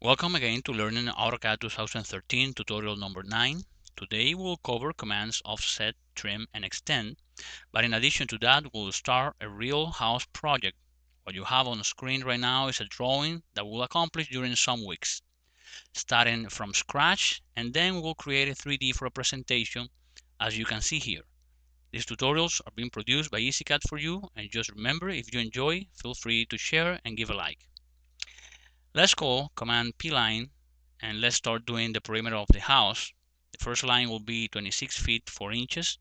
Welcome again to Learning AutoCAD 2013 tutorial number 9. Today we'll cover commands offset, trim, and extend, but in addition to that we'll start a real house project. What you have on the screen right now is a drawing that we'll accomplish during some weeks, starting from scratch, and then we'll create a 3D representation as you can see here. These tutorials are being produced by AutoCAD for you, and just remember, if you enjoy, feel free to share and give a like. Let's call command pline and let's start doing the perimeter of the house. The first line will be 26 feet 4 inches.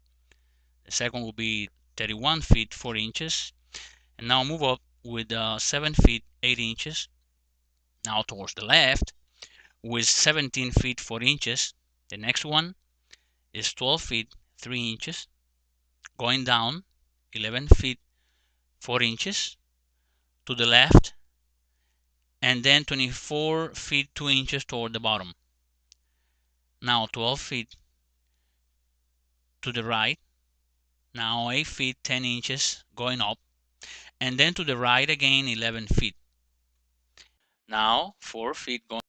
The second will be 31 feet 4 inches. And now move up with 7 feet 8 inches. Now towards the left with 17 feet 4 inches. The next one is 12 feet 3 inches. Going down 11 feet 4 inches to the left, and then 24 feet 2 inches toward the bottom. Now 12 feet to the right, now 8 feet 10 inches going up, and then to the right again 11 feet. Now 4 feet going